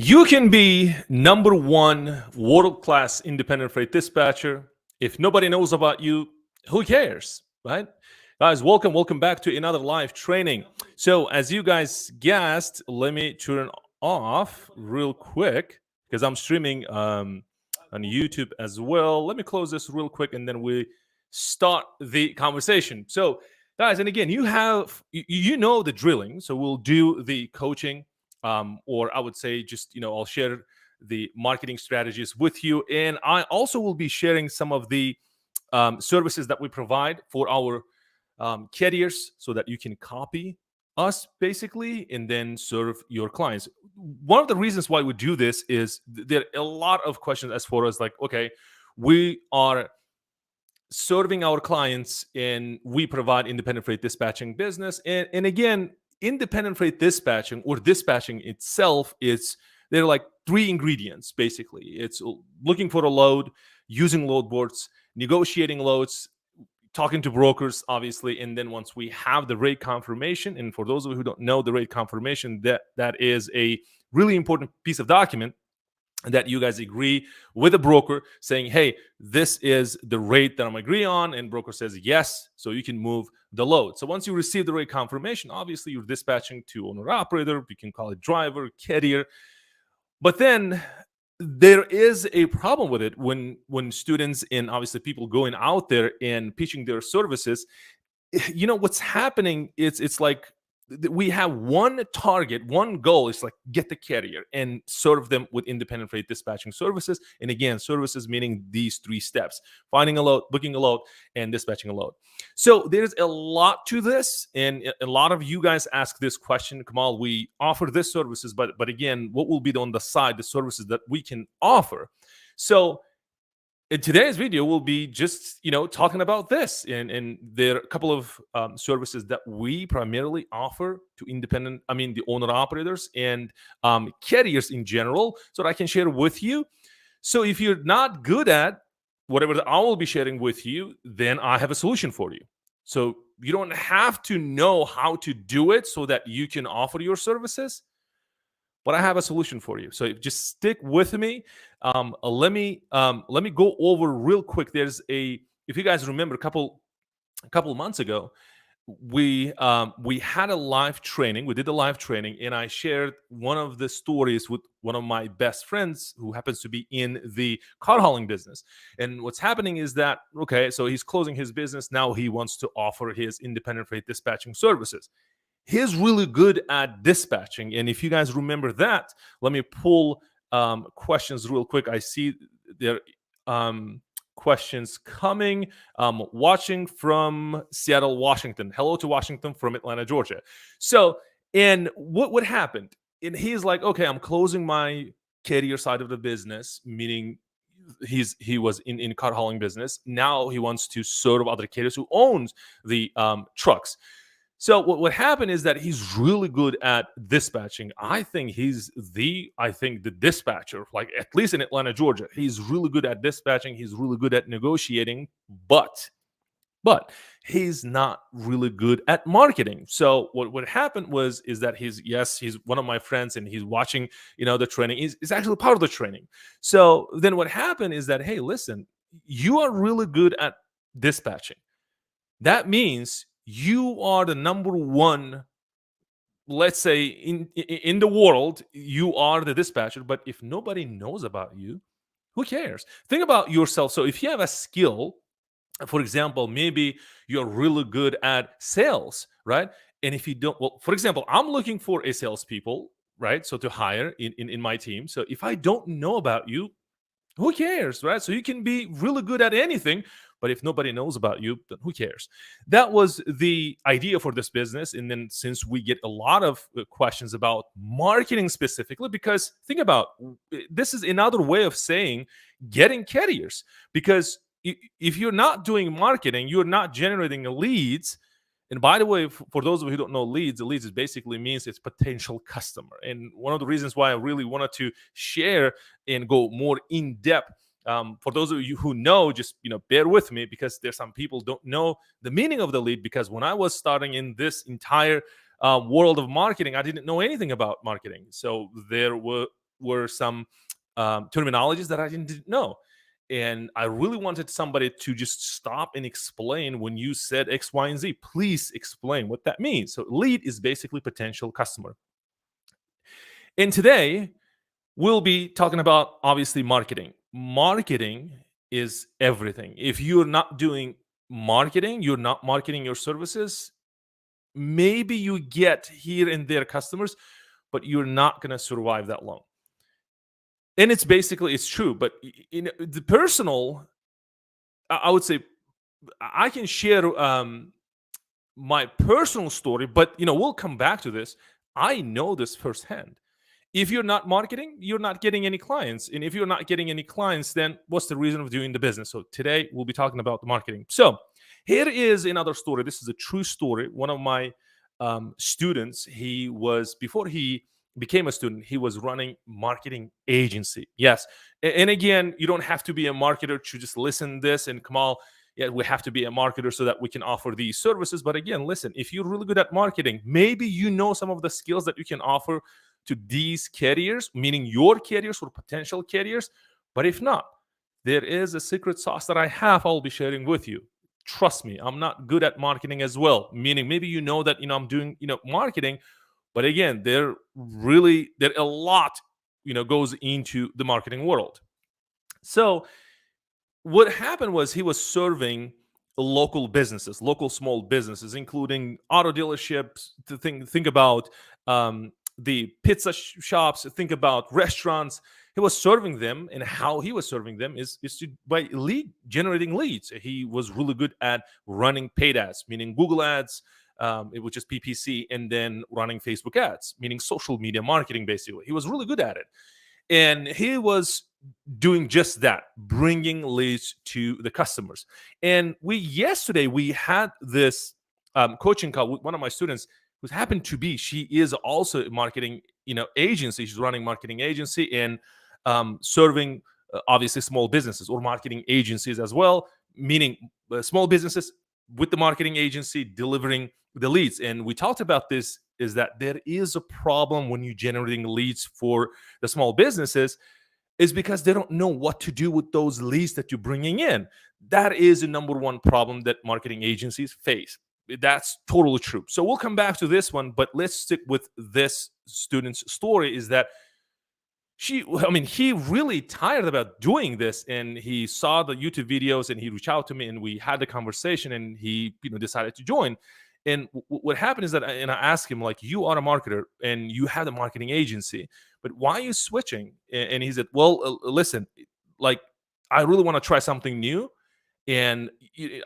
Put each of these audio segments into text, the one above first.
You can be number one world-class independent freight dispatcher. If nobody knows about you, who cares, right? Guys, welcome back to another live training. So as you guys guessed, let me turn off real quick because I'm streaming on YouTube as well. Let me close this real quick and then we start the conversation. So guys, and again, you know the drilling. So we'll do the coaching, or I would say just I'll share the marketing strategies with you, and I also will be sharing some of the services that we provide for our carriers, so that you can copy us basically and then serve your clients. One of the reasons why we do this is there are a lot of questions as far as like, okay, we are serving our clients and we provide independent freight dispatching business, and again, independent freight dispatching or dispatching itself is, there are like three ingredients basically. It's looking for a load, using load boards, negotiating loads, talking to brokers obviously, and then once we have the rate confirmation, and for those of you who don't know the rate confirmation, that is a really important piece of document that you guys agree with a broker saying, hey, this is the rate that I'm agree on, and broker says yes, so you can move the load. So once you receive the rate confirmation, obviously you're dispatching to owner operator, you can call it driver, carrier. But then there is a problem with it when students and obviously people going out there and pitching their services. What's happening is it's like we have one target, one goal is like get the carrier and serve them with independent freight dispatching services. And again, services meaning these three steps: finding a load, booking a load, and dispatching a load. So there's a lot to this, and a lot of you guys ask this question: Kamal, we offer this services, but again, what will be on the side, the services that we can offer? So in today's video, we'll be just talking about this, and there are a couple of services that we primarily offer to the owner operators and carriers in general, so that I can share with you. So if you're not good at whatever that I will be sharing with you, then I have a solution for you. So you don't have to know how to do it so that you can offer your services, but I have a solution for you. So just stick with me. Let me go over real quick. If you guys remember, a couple of months ago, we had a live training. We did a live training, and I shared one of the stories with one of my best friends who happens to be in the car hauling business. And what's happening is that, okay, so he's closing his business now. He wants to offer his independent freight dispatching services. He's really good at dispatching, and if you guys remember that, let me pull questions real quick. I see there questions coming. Watching from Seattle, Washington. Hello to Washington from Atlanta, Georgia. So, and what happened? And he's like, okay, I'm closing my carrier side of the business, meaning he was in car hauling business. Now he wants to serve other carriers who owns the trucks. So what happened is that he's really good at dispatching. I think the dispatcher, like at least in Atlanta, Georgia. He's really good at dispatching. He's really good at negotiating, but he's not really good at marketing. So what happened is that he's one of my friends, and he's watching the training. He's actually part of the training. So then what happened is that, hey, listen, you are really good at dispatching. That means you are the number one, let's say, in the world. You are the dispatcher, but if nobody knows about you, who cares? Think about yourself. So if you have a skill, for example, maybe you're really good at sales, right? And if you don't, well, for example, I'm looking for a salespeople, right? So to hire in my team. So if I don't know about you, who cares, right? So you can be really good at anything, but if nobody knows about you, then who cares? That was the idea for this business. And then since we get a lot of questions about marketing specifically, because think about, this is another way of saying getting carriers. Because if you're not doing marketing, you're not generating leads. And by the way, for those of you who don't know leads is basically means it's potential customer. And one of the reasons why I really wanted to share and go more in depth, for those of you who know, just bear with me, because there's some people don't know the meaning of the lead. Because when I was starting in this entire world of marketing, I didn't know anything about marketing. So there were some terminologies that I didn't know. And I really wanted somebody to just stop and explain when you said X, Y, and Z. Please explain what that means. So, lead is basically potential customer. And today, we'll be talking about obviously marketing. Marketing is everything. If you're not doing marketing, you're not marketing your services, maybe you get here and there customers, but you're not going to survive that long. And it's basically, it's true. But the personal, I would say, I can share my personal story, but we'll come back to this. I know this firsthand. If you're not marketing, you're not getting any clients. And if you're not getting any clients, then what's the reason of doing the business? So today we'll be talking about the marketing. So here is another story. This is a true story. One of my students, before he became a student, he was running marketing agency. Yes. And again, you don't have to be a marketer to just listen this and Kamal, yeah, we have to be a marketer so that we can offer these services. But again, listen, if you're really good at marketing, maybe you know some of the skills that you can offer to these carriers, meaning your carriers or potential carriers. But if not, there is a secret sauce that I have, I'll be sharing with you. Trust me, I'm not good at marketing as well. Meaning maybe you know that I'm doing marketing, but again, there a lot goes into the marketing world. So what happened was he was serving local businesses, local small businesses, including auto dealerships. To think about the pizza shops. Think about restaurants. He was serving them, and how he was serving them is by generating leads. He was really good at running paid ads, meaning Google ads, which is PPC, and then running Facebook ads, meaning social media marketing. Basically, he was really good at it, and he was doing just that, bringing leads to the customers. And yesterday we had this coaching call with one of my students, who happened to be, she is also a marketing agency. She's running marketing agency and serving obviously small businesses or marketing agencies as well, meaning small businesses with the marketing agency delivering the leads. And we talked about this, is that there is a problem when you're generating leads for the small businesses, is because they don't know what to do with those leads that you're bringing in. That is the number one problem that marketing agencies face. That's totally true. So we'll come back to this one, but let's stick with this student's story. Is that he really tired about doing this, and he saw the YouTube videos, and he reached out to me, and we had the conversation, and he decided to join. And what happened is that, and I asked him, like, you are a marketer and you have a marketing agency, but why are you switching? And he said, well, listen, like, I really want to try something new. And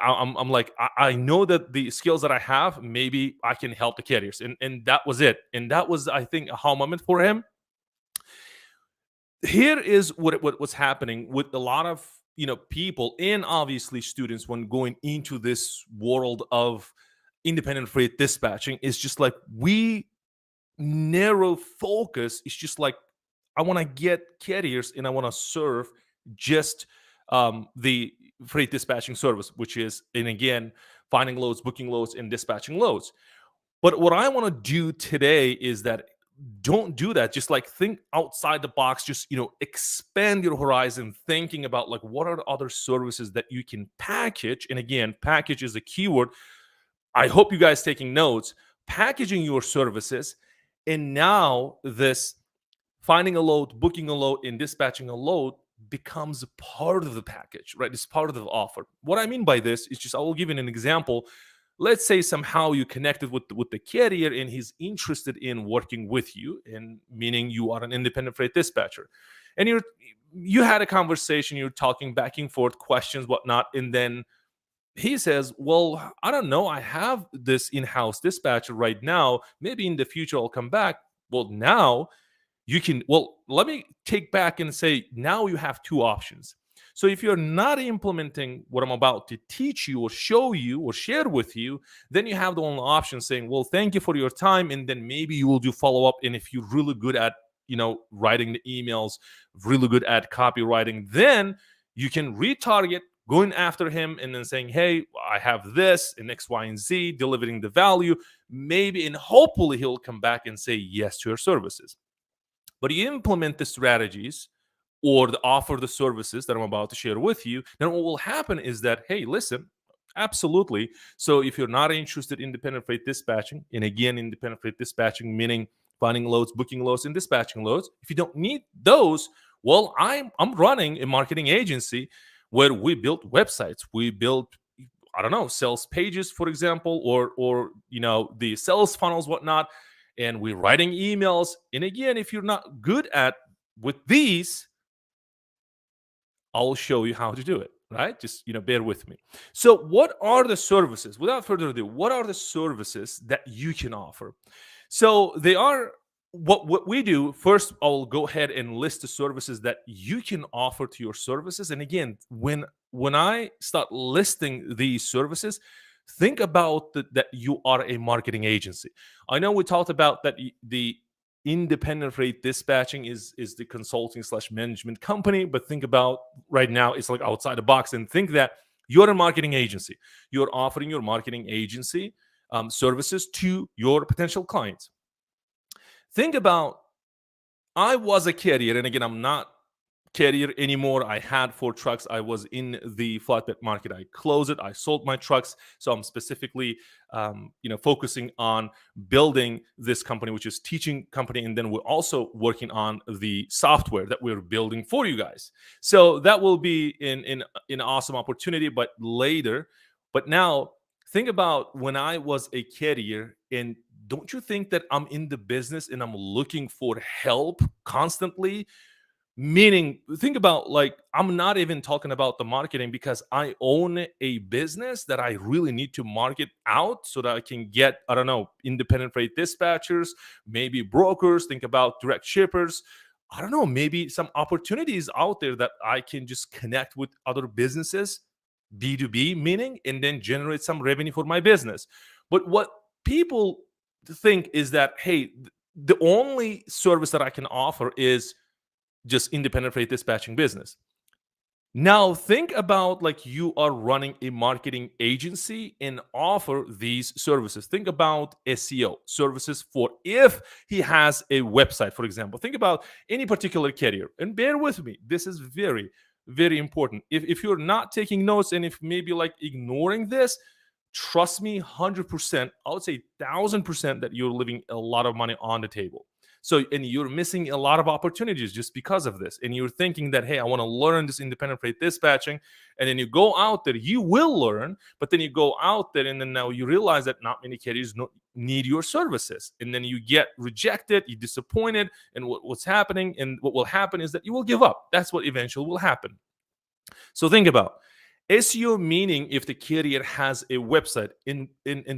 I'm like, I know that the skills that I have, maybe I can help the carriers. And that was it. And that was, I think, a aha moment for him. Here is what's happening with a lot of people, and obviously students, when going into this world of independent freight dispatching. Is just like, we narrow focus. It's just like, I want to get carriers and I want to serve just the freight dispatching service, which is, and again, finding loads, booking loads, and dispatching loads. But what I want to do today is that, don't do that. Just like, think outside the box. Just expand your horizon, thinking about, like, what are the other services that you can package. And again, package is a keyword. I hope you guys taking notes. Packaging your services, and now this finding a load, booking a load, and dispatching a load becomes a part of the package, right? It's part of the offer. What I mean by this is just, I will give you an example. Let's say somehow you connected with the carrier, and he's interested in working with you, and meaning you are an independent freight dispatcher, and you had a conversation, you're talking back and forth, questions, whatnot, and then he says, well, I don't know, I have this in-house dispatcher right now. Maybe in the future I'll come back. Well, now you can, well, let me take back and say, now you have two options. So if you're not implementing what I'm about to teach you or show you or share with you, then you have the only option saying, well, thank you for your time. And then maybe you will do follow-up. And if you're really good at, writing the emails, really good at copywriting, then you can retarget, going after him and then saying, hey, I have this and X, Y, and Z, delivering the value, maybe, and hopefully he'll come back and say yes to your services. But you implement the strategies or the offer the services that I'm about to share with you, then what will happen is that, hey, listen, absolutely. So if you're not interested in independent freight dispatching, and again, independent freight dispatching meaning finding loads, booking loads, and dispatching loads, if you don't need those, well, I'm running a marketing agency where we build websites, we build, I don't know, sales pages, for example, or the sales funnels, whatnot, and we're writing emails. And again, if you're not good at with these, I'll show you how to do it, right? Just bear with me. So, what are the services? Without further ado, what are the services that you can offer? So they are what we do. First, I'll go ahead and list the services that you can offer to your services. And again, when I start listing these services, think about that you are a marketing agency. I know we talked about that the independent freight dispatching is the consulting slash management company, but think about right now it's like outside the box and think that you're a marketing agency. You're offering your marketing agency services to your potential clients. Think about, I was a carrier, and again, I'm not carrier anymore. I had 4 trucks. I was in the flatbed market. I closed it. I sold my trucks. So I'm specifically, focusing on building this company, which is teaching company, and then we're also working on the software that we're building for you guys. So that will be an awesome opportunity, but later. But now think about when I was a carrier, and don't you think that I'm in the business and I'm looking for help constantly? Meaning, think about, like, I'm not even talking about the marketing because I own a business that I really need to market out so that I can get, I don't know, independent freight dispatchers, maybe brokers, think about direct shippers. I don't know, maybe some opportunities out there that I can just connect with other businesses, B2B, meaning, and then generate some revenue for my business. But what people think is that, hey, the only service that I can offer is just independent freight dispatching business. Now think about, like, you are running a marketing agency and offer these services. Think about SEO services for if he has a website, for example. Think about any particular carrier, and bear with me. This is very, very important. If you're not taking notes and if maybe like ignoring this, trust me, 100%, I would say 1,000% that you're leaving a lot of money on the table. So, and you're missing a lot of opportunities just because of this. And you're thinking that, hey, I want to learn this independent freight dispatching. And then you go out there, you will learn, but then you go out there and then now you realize that not many carriers need your services. And then you get rejected, you're disappointed. And what's happening, and what will happen is that you will give up. That's what eventually will happen. So think about SEO, meaning if the carrier has a website. And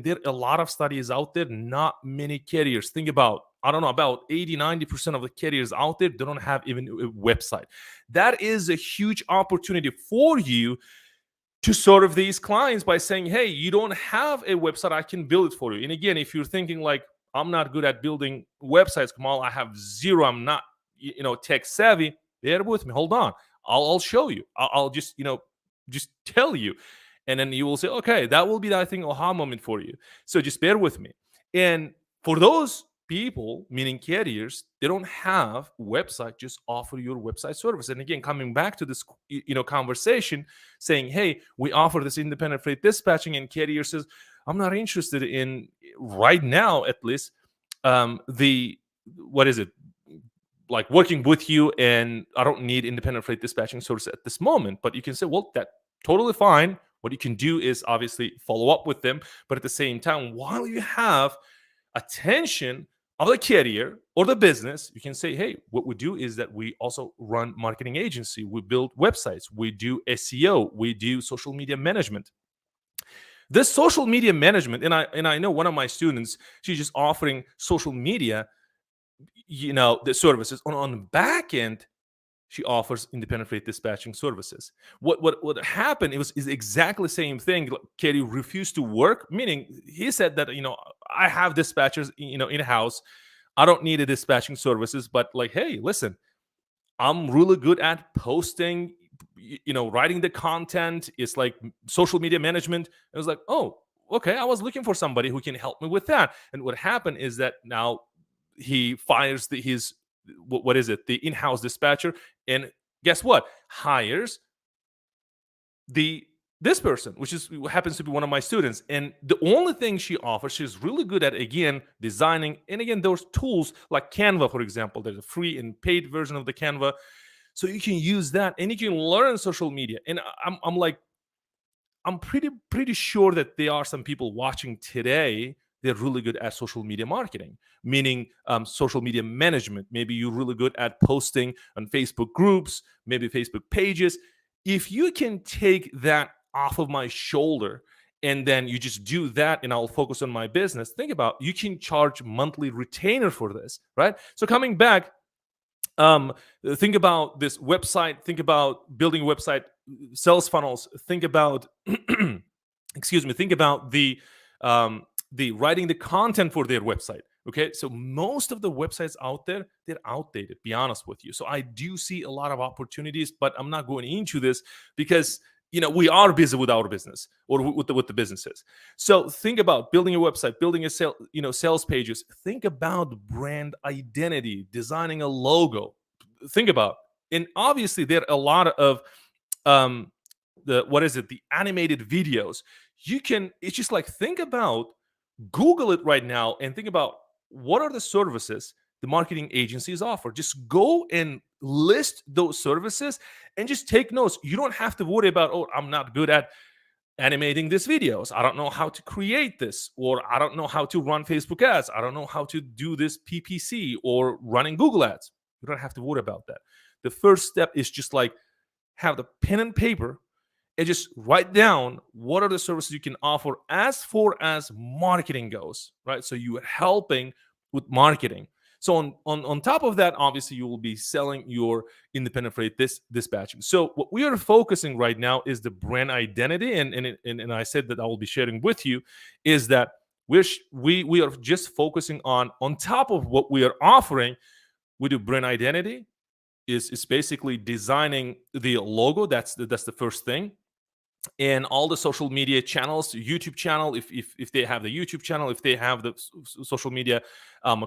there are a lot of studies out there, not many carriers. Think about, I don't know, about 80-90% of the carriers out there, they don't have even a website. That is a huge opportunity for you to serve these clients by saying, hey, you don't have a website, I can build it for you. And again, if you're thinking like, I'm not good at building websites, Kamal, I have zero, I'm not tech savvy, bear with me, hold on, I'll show you. I'll just just tell you, and then you will say, okay, that will be, I think, aha moment for you. So just bear with me. And for those people, meaning carriers, they don't have website, just offer your website service. And again, coming back to this conversation, saying, hey, we offer this independent freight dispatching, and carrier says, I'm not interested in right now, at least, the what is it, like, working with you, and I don't need independent freight dispatching service at this moment. But you can say, well, that totally fine. What you can do is obviously follow up with them, but at the same time, while you have attention of the carrier or the business, you can say, hey, what we do is that we also run marketing agency, we build websites, we do SEO, we do social media management. This social media management, and I know one of my students, she's just offering social media, the services. On the back end, she offers independent freight dispatching services. What happened, is exactly the same thing. Katie refused to work, meaning he said that, I have dispatchers, in house, I don't need a dispatching services, but like, hey, listen, I'm really good at posting, writing the content. It's like social media management. It was like, oh, okay, I was looking for somebody who can help me with that. And what happened is that now he fires his what is it, the in-house dispatcher, and guess what, hires the this person, which is happens to be one of my students. And the only thing she offers, she's really good at, again, designing. And again, those tools like Canva, for example, there's a free and paid version of the Canva, so you can use that and you can learn social media. And I'm like, I'm pretty sure that there are some people watching today. They're really good at social media marketing, meaning social media management. Maybe you're really good at posting on Facebook groups, maybe Facebook pages. If you can take that off of my shoulder and then you just do that and I'll focus on my business, think about, you can charge monthly retainer for this, right? So coming back, um think about this website, think about building a website, sales funnels, think about excuse me, think about the writing the content for their website. Okay, so most of the websites out there, they're outdated, be honest with you. So I do see a lot of opportunities, but I'm not going into this because we are busy with our business or with the businesses. So think about building a website, building a sales pages. Think about brand identity, designing a logo. Think about, and obviously there are a lot of um the animated videos. It's just like, think about, Google it right now and think about what are the services the marketing agencies offer. Just go and list those services and just take notes. You don't have to worry about, oh, I'm not good at animating these videos. I don't know how to create this, or I don't know how to run Facebook ads. I don't know how to do this PPC or running Google ads. You don't have to worry about that. The first step is just like, have the pen and paper and just write down what are the services you can offer as far as marketing goes, right? So you are helping with marketing. So on top of that, obviously you will be selling your independent freight dispatching. So what we are focusing right now is the brand identity, and I said that I will be sharing with you is that we are just focusing on top of what we are offering. We do brand identity, is basically designing the logo. That's the first thing. And all the social media channels, YouTube channel, if they have the YouTube channel, if they have the social media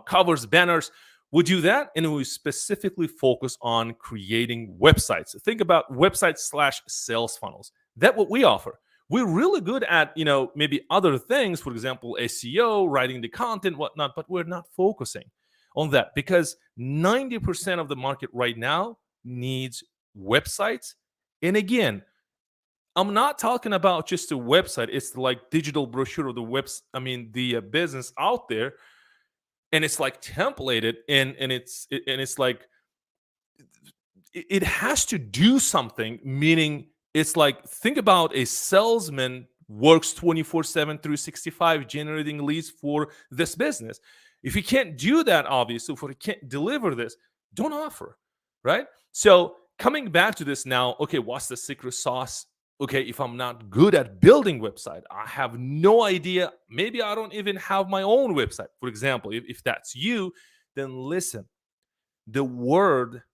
covers, banners, we do that, and we specifically focus on creating websites. Think about websites slash sales funnels. That's what we offer. We're really good at maybe other things, for example, SEO, writing the content, whatnot, but we're not focusing on that because 90% of the market right now needs websites. And again, I'm not talking about just a website. It's like digital brochure of the the business out there, and it's like templated, and it's like it has to do something. Meaning, it's like, think about a salesman works 24/7 through 65 generating leads for this business. If you can't do that, obviously, if you can't deliver this, don't offer, right? So coming back to this now, okay, what's the secret sauce? Okay, if I'm not good at building website, I have no idea. Maybe I don't even have my own website. For example, if that's you, then listen. The word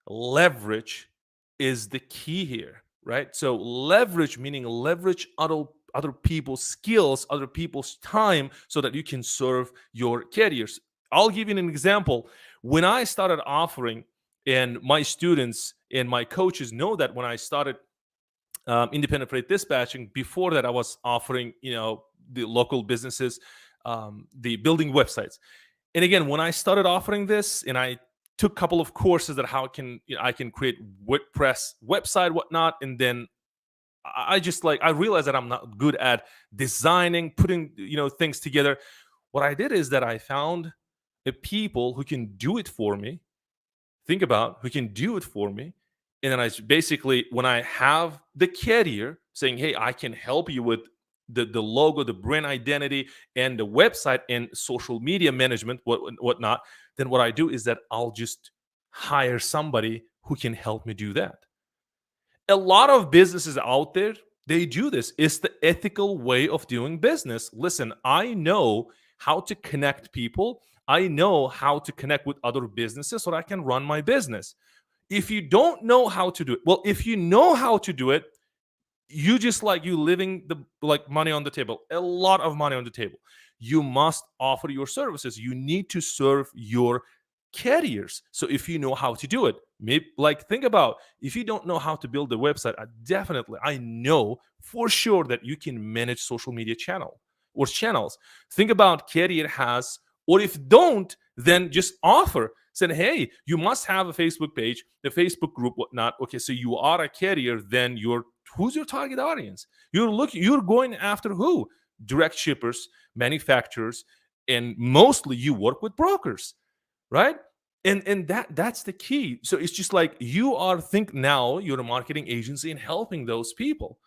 leverage is the key here, right? So leverage, meaning leverage other people's skills, other people's time, so that you can serve your carriers. I'll give you an example. When I started offering, and my students and my coaches know that when I started independent freight dispatching, before that I was offering, the local businesses, the building websites. And again, when I started offering this, and I took a couple of courses that how I can create WordPress website, whatnot, and then I just like, I realized that I'm not good at designing, putting things together. What I did is that I found a people who can do it for me. Think about who can do it for me. And then basically, when I have the carrier saying, hey, I can help you with the logo, the brand identity, and the website and social media management, whatnot, then what I do is that I'll just hire somebody who can help me do that. A lot of businesses out there, they do this. It's the ethical way of doing business. Listen, I know how to connect people. I know how to connect with other businesses so that I can run my business. If you don't know how to do it, well, if you know how to do it, you just like you living the like money on the table, a lot of money on the table. You must offer your services. You need to serve your carriers. So if you know how to do it, maybe like think about if you don't know how to build a website, I know for sure that you can manage social media channels. Think about carrier has, or if don't, then just offer. Said, hey, you must have a Facebook page, the Facebook group, whatnot. Okay, so you are a carrier, then who's your target audience? You're going after who? Direct shippers, manufacturers, and mostly you work with brokers, right? And that's the key. So it's just like you're a marketing agency and helping those people.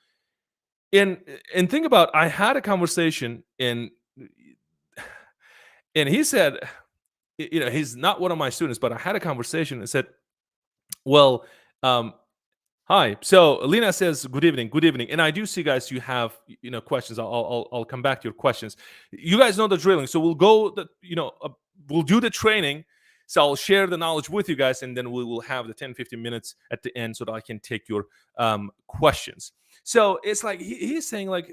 And and think about, I had a conversation, and he said, he's not one of my students, but I had a conversation and said, well, um, hi. So Lena says, "Good evening, good evening." And I do see, guys, you have questions. I'll come back to your questions. You guys know the drilling, so we'll do the training. So I'll share the knowledge with you guys, and then we will have the 10-15 minutes at the end so that I can take your questions. So it's like he's saying, like,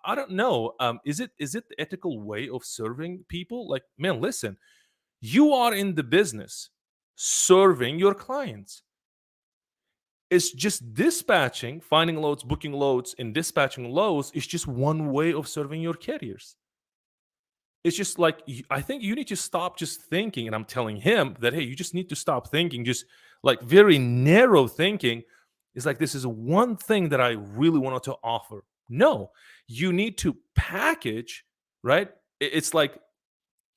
I don't know. Is it the ethical way of serving people? Like, man, listen, you are in the business serving your clients. It's just dispatching, finding loads, booking loads, and dispatching loads is just one way of serving your carriers. It's just like, I think you need to stop just thinking, and I'm telling him that, hey, you just need to stop thinking, just like very narrow thinking. It's like, this is one thing that I really wanted to offer. No, you need to package, right? It's like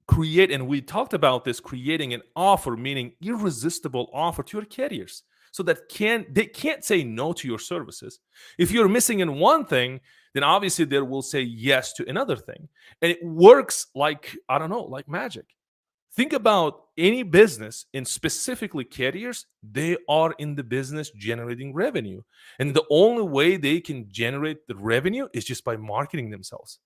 create, and we talked about this, creating an offer, meaning irresistible offer to your carriers, so that they can't say no to your services. If you're missing in one thing, then obviously they will say yes to another thing, and it works like, I don't know, like magic. Think about any business, and specifically carriers. They are in the business generating revenue, and the only way they can generate the revenue is just by marketing themselves,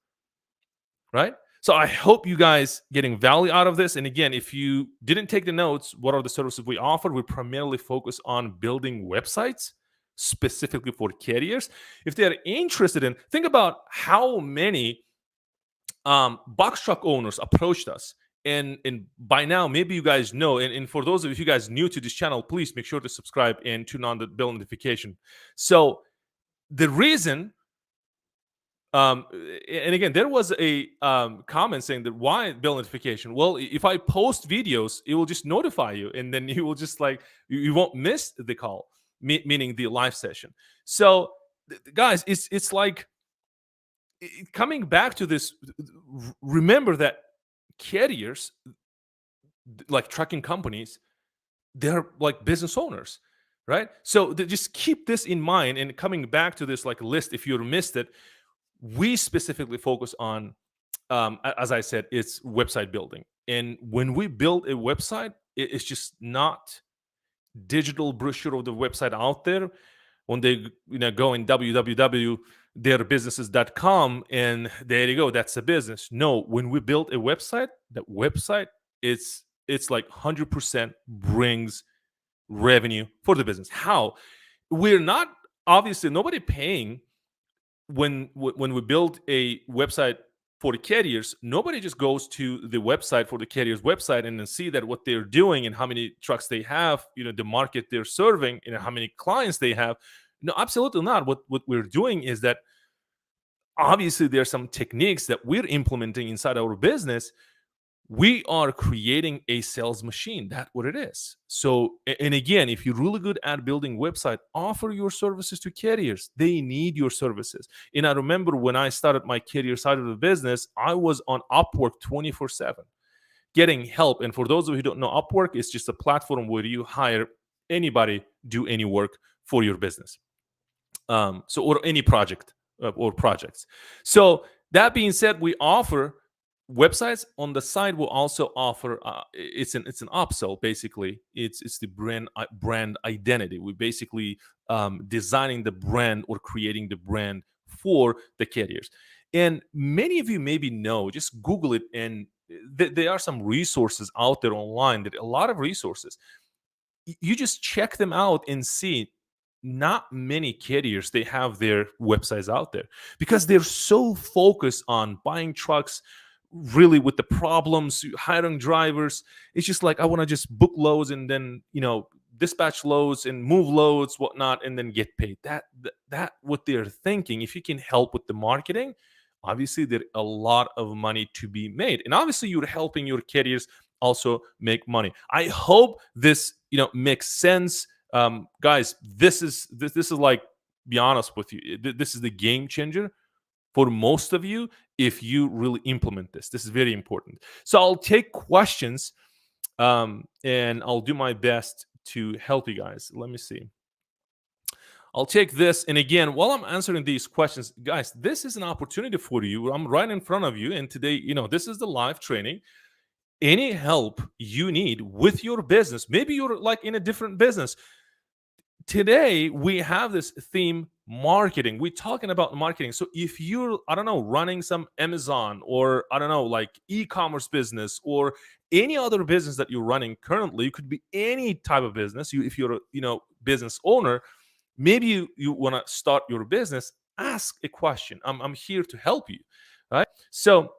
right? So I hope you guys getting value out of this. And again, if you didn't take the notes, what are the services we offer? We primarily focus on building websites specifically for carriers. If they're interested in, think about how many box truck owners approached us. And by now, maybe you guys know. And for those of you guys new to this channel, please make sure to subscribe and turn on the bell notification. So the reason, and again, there was a comment saying that why bell notification? Well, if I post videos, it will just notify you, and then you will just like you won't miss the call, meaning the live session. So, guys, it's like coming back to this. Remember that carriers, like trucking companies, they're like business owners, right? So just keep this in mind. And coming back to this like list, if you missed it, we specifically focus on, as I said, it's website building. And when we build a website, it's just not digital brochure of the website out there when they go in www.theirbusinesses.com and there you go, that's a business. No, when we build a website, that website, it's like 100% brings revenue for the business. How? We're not, obviously nobody paying when we build a website for the carriers. Nobody just goes to the website for the carrier's website and then see that what they're doing and how many trucks they have, the market they're serving, and how many clients they have. No, absolutely not. What we're doing is that obviously there are some techniques that we're implementing inside our business. We are creating a sales machine. That's what it is. So, and again, if you're really good at building website, offer your services to carriers. They need your services. And I remember when I started my carrier side of the business, I was on Upwork 24/7 getting help. And for those of you who don't know, Upwork is just a platform where you hire anybody, do any work for your business. Or any project or projects. So that being said, we offer websites. On the side, we'll also offer it's an upsell. Basically, it's the brand identity. We basically designing the brand or creating the brand for the carriers. And many of you maybe know, just Google it, and there are some resources out there online, that a lot of resources. You just check them out and see. Not many carriers, they have their websites out there because they're so focused on buying trucks, really with the problems hiring drivers. It's just like I want to just book loads and then dispatch loads and move loads, whatnot, and then get paid. That what they're thinking. If you can help with the marketing, obviously there's a lot of money to be made, and obviously you're helping your carriers also make money. I hope this makes sense, guys. This is like, be honest with you, this is the game changer for most of you if you really implement this. This is very important. So I'll take questions, and I'll do my best to help you guys. Let me see. I'll take this. And again, while I'm answering these questions, guys, this is an opportunity for you. I'm right in front of you. And today, this is the live training. Any help you need with your business, maybe you're like in a different business. Today, we have this theme, marketing. We're talking about marketing. So if you're, I don't know, running some Amazon, or I don't know, like e-commerce business, or any other business that you're running currently, it could be any type of business. If you're a business owner, maybe you want to start your business, ask a question. I'm here to help you, right? So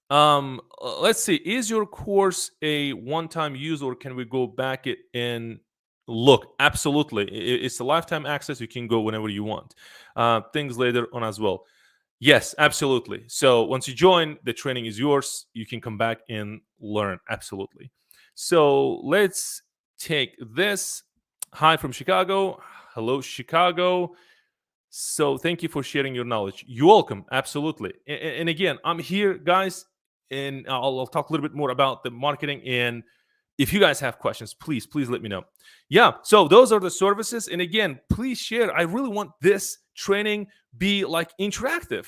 let's see, is your course a one-time use, or can we go back it and look? Absolutely, it's a lifetime access. You can go whenever you want, things later on as well. Yes, absolutely. So once you join, the training is yours. You can come back and learn. Absolutely. So let's take this. Hi from Chicago. Hello, Chicago. So thank you for sharing your knowledge. You're welcome. Absolutely. And again, I'm here, guys, and I'll talk a little bit more about the marketing. And if you guys have questions, please let me know. Yeah. So those are the services. And again, please share. I really want this training be like interactive.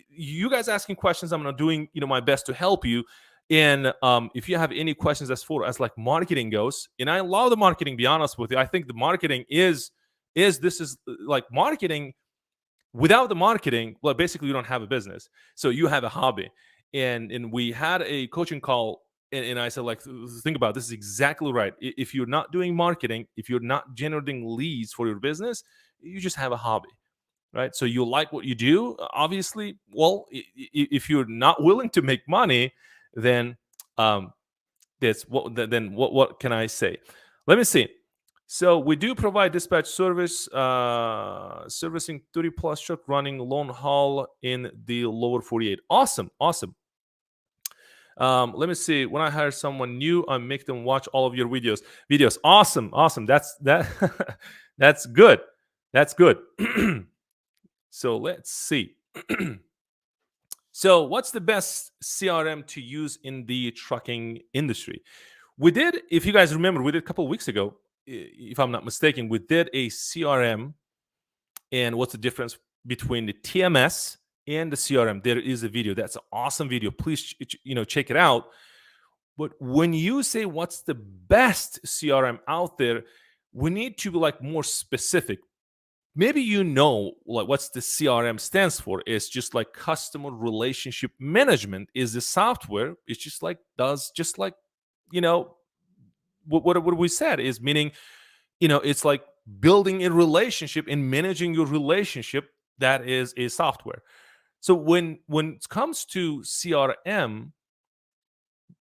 You guys asking questions, I'm not doing my best to help you. And if you have any questions as far as like marketing goes, and I love the marketing, be honest with you, I think the marketing is like marketing. Without the marketing, well, basically you don't have a business, so you have a hobby. And we had a coaching call, and I said, like, think about this is exactly right. If you're not doing marketing, if you're not generating leads for your business, you just have a hobby, right? So you like what you do, obviously. Well, if you're not willing to make money, then that's what then what can I say? Let me see. So we do provide dispatch service, servicing 30 plus truck running long haul in the lower 48. Awesome, awesome. Let me see. When I hire someone new, I make them watch all of your videos. Awesome, awesome. That's that. That's good. That's good. So let's see. So what's the best CRM to use in the trucking industry? We did, if you guys remember, we did a couple of weeks ago, if I'm not mistaken, we did a CRM and what's the difference between the TMS and the CRM. There is a video. That's an awesome video. Please, check it out. But when you say what's the best CRM out there, we need to be like more specific. Maybe like what's the CRM stands for. It's just like customer relationship management is the software. It's just like what we said is meaning, it's like building a relationship and managing your relationship. That is a software. So when it comes to CRM,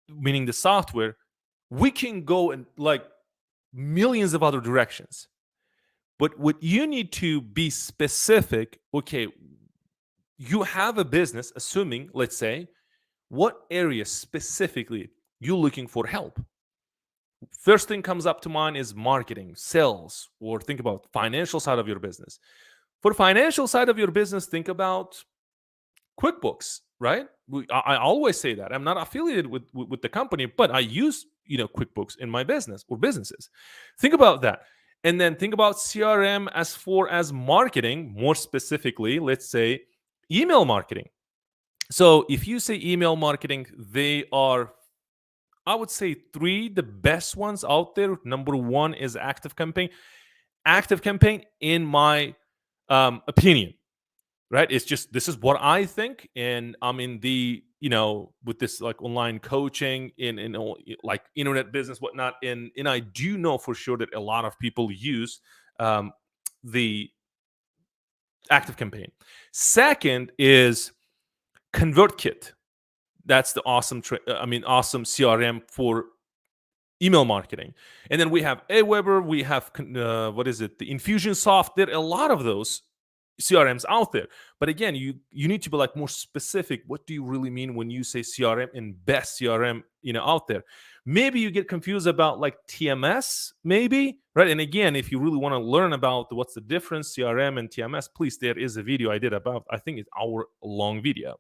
meaning the software, we can go in like millions of other directions. But what you need to be specific, okay, you have a business, assuming, let's say, what area specifically you're looking for help. First thing comes up to mind is marketing, sales, or think about financial side of your business. For financial side of your business, think about QuickBooks, right? I always say that. I'm not affiliated with the company, but I use QuickBooks in my business or businesses. Think about that. And then think about CRM as far as marketing, more specifically, let's say email marketing. So if you say email marketing, they are, I would say, three the best ones out there. Number one is ActiveCampaign. ActiveCampaign, in my opinion, right? It's just, this is what I think, and I'm in the with this like online coaching in like internet business, whatnot, and I do know for sure that a lot of people use the ActiveCampaign. Second is ConvertKit. That's the awesome awesome CRM for email marketing. And then we have Aweber, we have what is it, the Infusionsoft. There are a lot of those CRMs out there. But again, you need to be like more specific. What do you really mean when you say CRM and best CRM, out there? Maybe you get confused about like TMS, maybe, right? And again, if you really want to learn about what's the difference CRM and TMS, please, there is a video I did about, I think it's hour long video.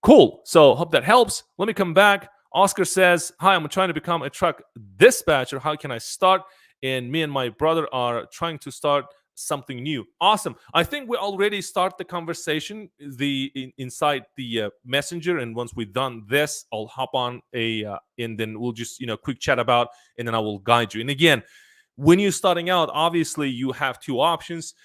Cool. So hope that helps. Let me come back. Oscar says, "Hi, I'm trying to become a truck dispatcher. How can I start?" And me and my brother are trying to start something new. Awesome. I think we already start the conversation inside the messenger. And once we've done this, I'll hop on and then we'll just quick chat about, and then I will guide you. And again, when you're starting out, obviously you have two options: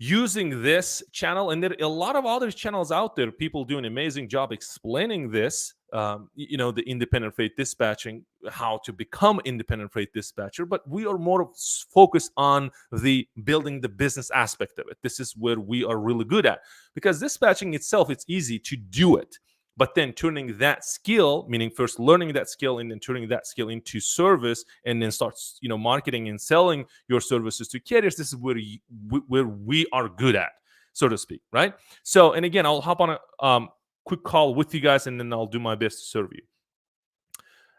using this channel, and there are a lot of other channels out there, people do an amazing job explaining this, the independent freight dispatching, how to become independent freight dispatcher. But we are more focused on the building the business aspect of it. This is where we are really good at, because dispatching itself, it's easy to do it. But then turning that skill, meaning first learning that skill and then turning that skill into service, and then starts, marketing and selling your services to carriers. This is where we are good at, so to speak, right? So, and again, I'll hop on a quick call with you guys, and then I'll do my best to serve you.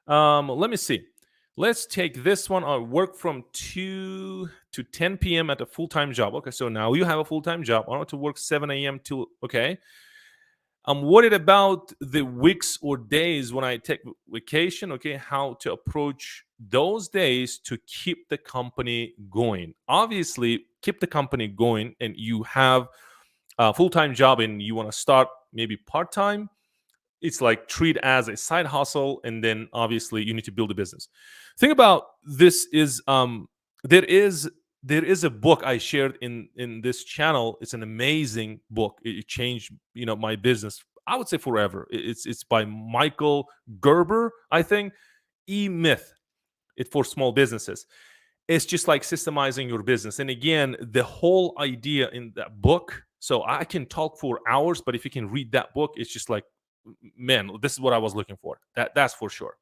Let me see. Let's take this one. I work from 2 to 10 p.m. at a full-time job. Okay, so now you have a full-time job. I want to work 7 a.m. till, okay. I'm worried about the weeks or days when I take vacation. Okay, how to approach those days to keep the company going. Obviously, keep the company going, and you have a full-time job and you want to start maybe part-time. It's like treat as a side hustle, and then obviously you need to build a business. Think about this is there is a book I shared in this channel. It's an amazing book. It changed my business, I would say, forever. It's by Michael Gerber, I think. E-Myth. It's for small businesses. It's just like systemizing your business. And again, the whole idea in that book, so I can talk for hours, but if you can read that book, it's just like, man, this is what I was looking for. That's for sure.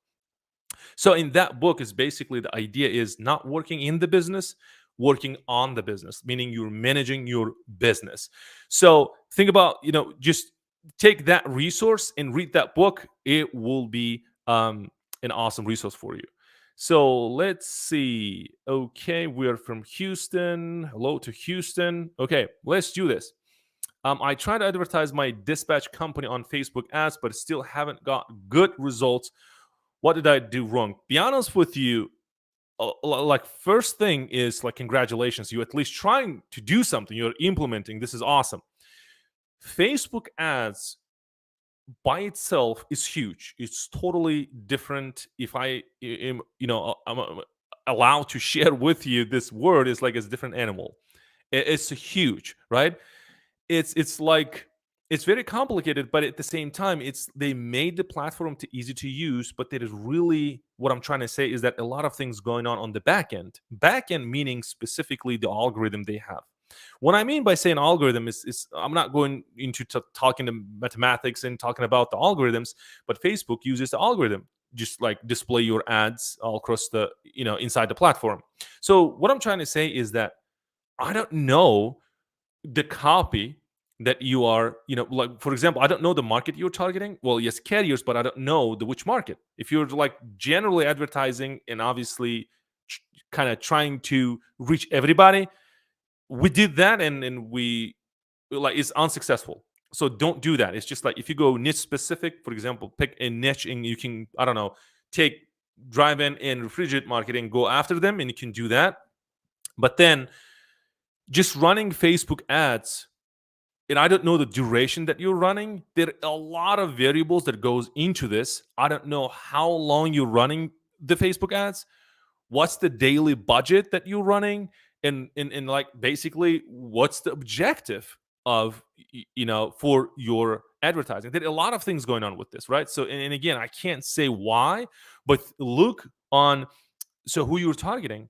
So in that book is basically the idea is not working in the business, working on the business, meaning you're managing your business. So think about, just take that resource and read that book. It will be an awesome resource for you. So let's see. Okay, we are from Houston. Hello to Houston. Okay, let's do this. I try to advertise my dispatch company on Facebook ads, but still haven't got good results. What did I do wrong? Be honest with you. Like, first thing is like, congratulations, you at least trying to do something. You're implementing. This is awesome. Facebook ads by itself is huge. It's totally different. If I am, I'm allowed to share with you this word, is like it's a different animal. It's huge, right? It's like, it's very complicated, but at the same time, they made the platform too easy to use. But there is really, what I'm trying to say is that a lot of things going on the back end. Back end meaning specifically the algorithm they have. What I mean by saying algorithm is I'm not going into talking to mathematics and talking about the algorithms, but Facebook uses the algorithm just like display your ads all across the inside the platform. So what I'm trying to say is that I don't know the copy that you are, like, for example, I don't know the market you're targeting. Well, yes, carriers, but I don't know which market. If you're like generally advertising and obviously kind of trying to reach everybody, we did that and we, like, it's unsuccessful. So don't do that. It's just like, if you go niche specific, for example, pick a niche and you can, I don't know, take drive-in and refrigerate market and go after them, and you can do that. But then just running Facebook ads, and I don't know the duration that you're running. There are a lot of variables that goes into this. I don't know how long you're running the Facebook ads. What's the daily budget that you're running? And like, basically, what's the objective of, for your advertising? There are a lot of things going on with this, right? So, and again, I can't say why, but look on, so who you're targeting.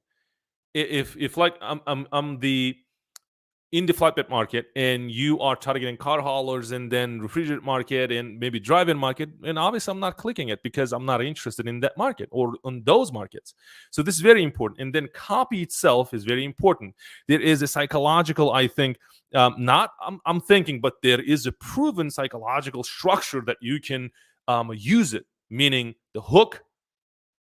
If like I'm the in the flatbed market and you are targeting car haulers and then refrigerator market and maybe drive-in market, and obviously I'm not clicking it because I'm not interested in that market or on those markets. So this is very important. And then copy itself is very important. There is a psychological, I think, not I'm thinking, but there is a proven psychological structure that you can use it, meaning the hook.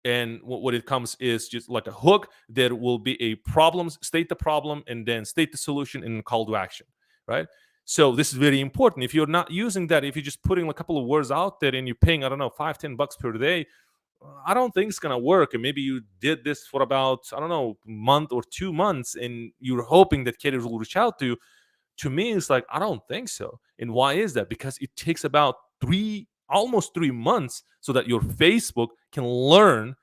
And what it comes is just like a hook. There will be a problem, state the problem, and then state the solution and call to action, right? So this is very important. If you're not using that, if you're just putting a couple of words out there and you're paying, I don't know, $5-10 per day, I don't think it's gonna work. And maybe you did this for about, I don't know, a month or 2 months, and you're hoping that carriers will reach out to you. To me, it's like, I don't think so. And why is that? Because it takes about almost 3 months so that your Facebook can learn,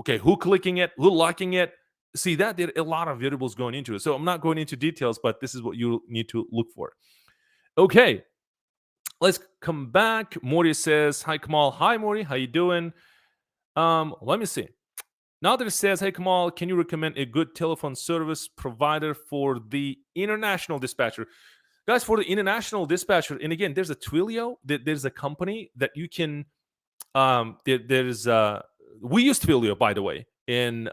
okay, who clicking it, who liking it. See that there are a lot of variables going into it. So I'm not going into details, but this is what you need to look for. Okay, let's come back. Mori says, hi Kamal. Hi Mori, how you doing? Let me see. Now that it says, hey Kamal, can you recommend a good telephone service provider for the international dispatcher? Guys, for the international dispatcher, and again, there's a Twilio, there's a company that you can, there's we use Twilio, by the way, and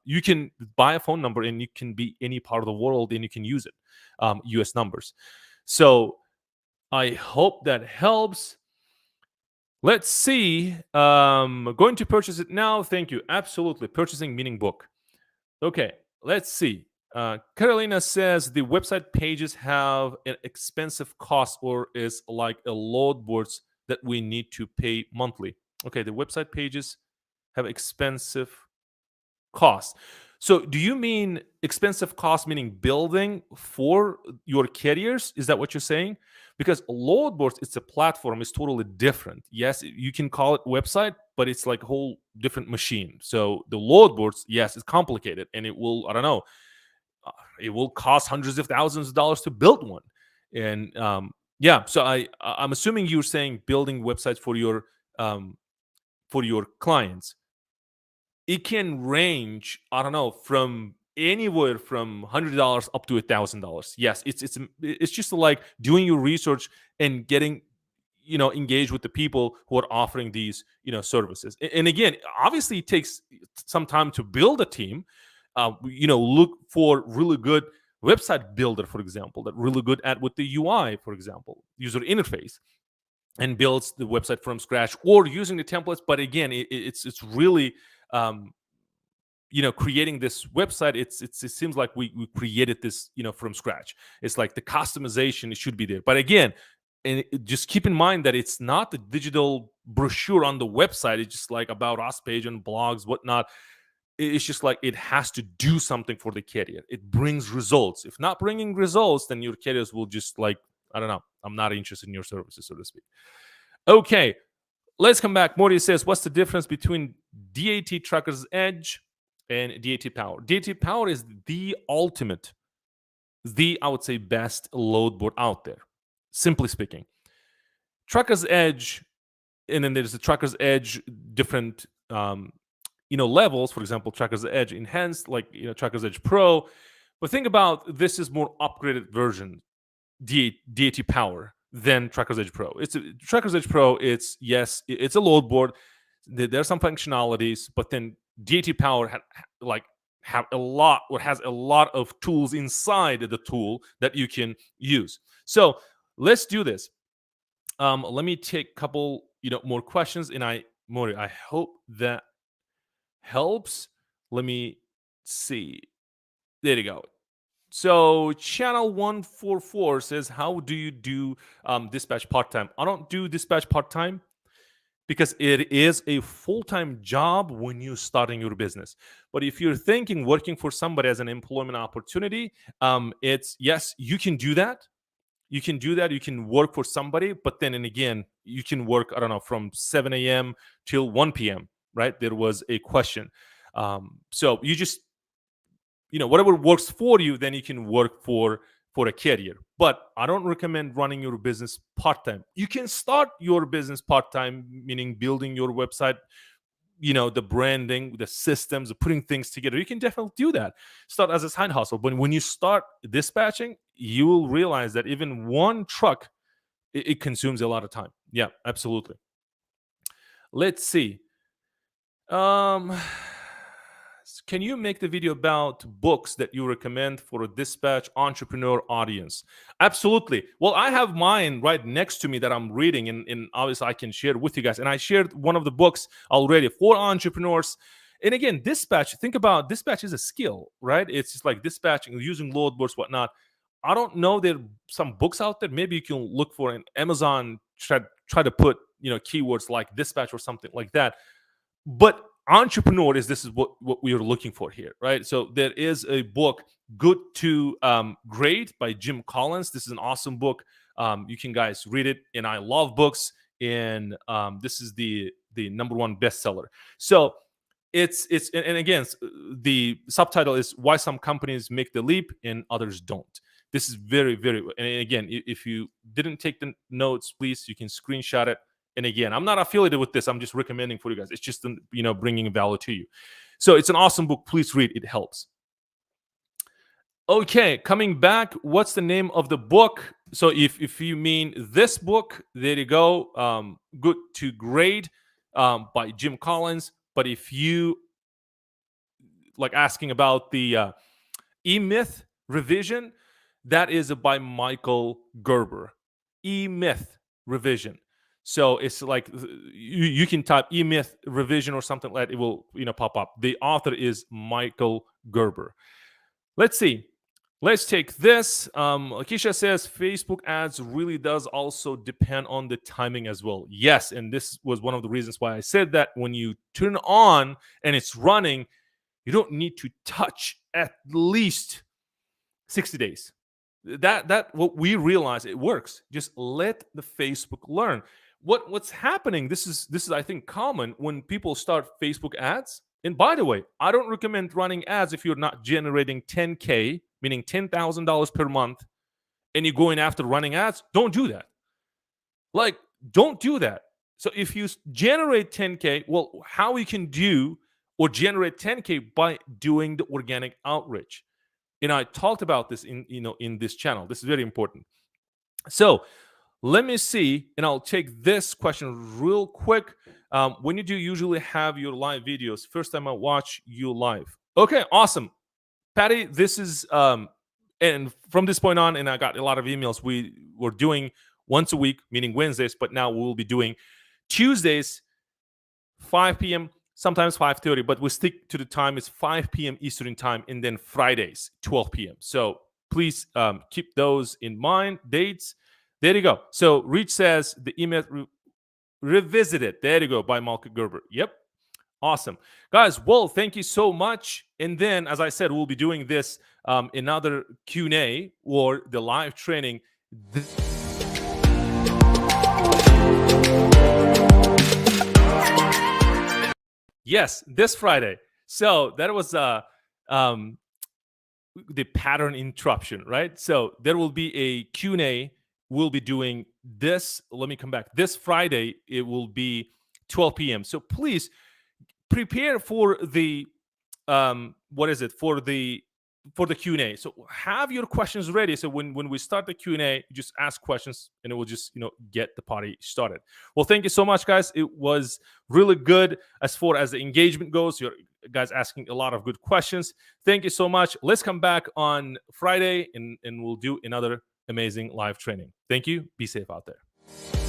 you can buy a phone number and you can be any part of the world and you can use it, US numbers. So I hope that helps. Let's see. Going to purchase it now. Thank you. Absolutely. Purchasing meaning book. Okay, let's see. Carolina says the website pages have an expensive cost or is like a load boards that we need to pay monthly. Okay, the website pages have expensive costs. So do you mean expensive cost meaning building for your carriers? Is that what you're saying? Because load boards, it's a platform, it's totally different. Yes, you can call it website, but it's like a whole different machine. So the load boards, yes, it's complicated and it will, I don't know, it will cost hundreds of thousands of dollars to build one. And yeah, so I'm assuming you're saying building websites for your clients. It can range, I don't know, from anywhere from $100 up to $1,000. Yes, it's just like doing your research and getting, engaged with the people who are offering these, services. And again, obviously, it takes some time to build a team. Look for really good website builder, for example, that really good at with the UI, for example, user interface, and builds the website from scratch or using the templates. But again, it's really creating this website. It seems like we created this from scratch. It's like the customization, it should be there. But again, and just keep in mind that it's not the digital brochure on the website. It's just like about us page and blogs, whatnot. It's just like it has to do something for the carrier. It brings results. If not bringing results, then your carriers will just like, I don't know, I'm not interested in your services, so to speak. Okay, let's come back. Morty says, what's the difference between DAT Trucker's Edge and DAT Power? DAT Power is the ultimate, I would say, best load board out there, simply speaking. Trucker's Edge, and then there's the Trucker's Edge, different levels. For example, Trucker's Edge Enhanced, like Trucker's Edge Pro. But think about this is more upgraded version, DAT Power, than Trucker's Edge Pro. Trucker's Edge Pro. It's a load board. There's some functionalities, but then DAT Power has a lot of tools inside the tool that you can use. So let's do this. Let me take a couple more questions, and I hope that helps. Let me see. There you go. So channel 144 says, how do you do dispatch part-time? I don't do dispatch part-time because it is a full-time job when you're starting your business. But if you're thinking working for somebody as an employment opportunity, it's yes, you can do that. You can do that. You can work for somebody, but then and again, you can work, I don't know, from 7 a.m. till 1 p.m., right? There was a question. So you just, whatever works for you, then you can work for a carrier. But I don't recommend running your business part-time. You can start your business part-time, meaning building your website the branding, the systems, putting things together, you can definitely do that. Start as a side hustle. But when you start dispatching, you will realize that even one truck, it consumes a lot of time. Yeah, absolutely. Let's see. Um, can you make the video about books that you recommend for a dispatch entrepreneur audience? Absolutely. Well, I have mine right next to me that I'm reading, and obviously I can share with you guys. And I shared one of the books already for entrepreneurs. And again, dispatch, think about dispatch is a skill, right? It's just like dispatching, using load boards, whatnot. I don't know. There are some books out there. Maybe you can look for an Amazon, try to put, keywords like dispatch or something like that. But entrepreneur this is what we are looking for here, right? So there is a book, Good to Great, by Jim Collins. This is an awesome book. You can guys read it, and I love books, and this is the number one bestseller. So it's and again, the subtitle is Why Some Companies Make the Leap and Others Don't. This is very, very, and again, if you didn't take the notes, please, you can screenshot it. And again, I'm not affiliated with this. I'm just recommending for you guys. It's just bringing value to you. So it's an awesome book. Please read. It helps. Okay, coming back. What's the name of the book? So if you mean this book, there you go. Good to Great, by Jim Collins. But if you like asking about the E-Myth revision, that is by Michael Gerber. E-Myth revision. So it's like you can type E-Myth revision or something like that. It will pop up. The author is Michael Gerber. Let's see. Let's take this. Lakeisha says Facebook ads really does also depend on the timing as well. Yes, and this was one of the reasons why I said that when you turn on and it's running, you don't need to touch at least 60 days. That what we realize, it works. Just let the Facebook learn. What's happening, this is I think common when people start Facebook ads. And by the way, I don't recommend running ads if you're not generating 10K, meaning $10,000 per month, and you're going after running ads. Don't do that. Like, don't do that. So if you generate 10K, well, how you can do or generate 10K by doing the organic outreach. And I talked about this in this channel. This is very important. So let me see, and I'll take this question real quick. When you do usually have your live videos? First time I watch you live. Okay, awesome. Patty, this is, and from this point on, and I got a lot of emails, we were doing once a week, meaning Wednesdays, but now we'll be doing Tuesdays, 5 p.m., sometimes 5:30, but we stick to the time. It's 5 p.m. Eastern time, and then Fridays, 12 p.m. So please keep those in mind, dates. There you go. So Reach says the email revisited. There you go, by Michael Gerber. Yep. Awesome. Guys, well, thank you so much. And then, as I said, we'll be doing this another Q&A or the live training. Yes, this Friday. So that was the pattern interruption, right? So there will be a Q&A. We'll be doing this. Let me come back. This Friday, it will be 12 p.m. So please prepare for the for the Q&A. So have your questions ready. So when we start the Q&A, you just ask questions and it will just, get the party started. Well, thank you so much, guys. It was really good as far as the engagement goes. You're guys asking a lot of good questions. Thank you so much. Let's come back on Friday and we'll do another amazing live training. Thank you. Be safe out there.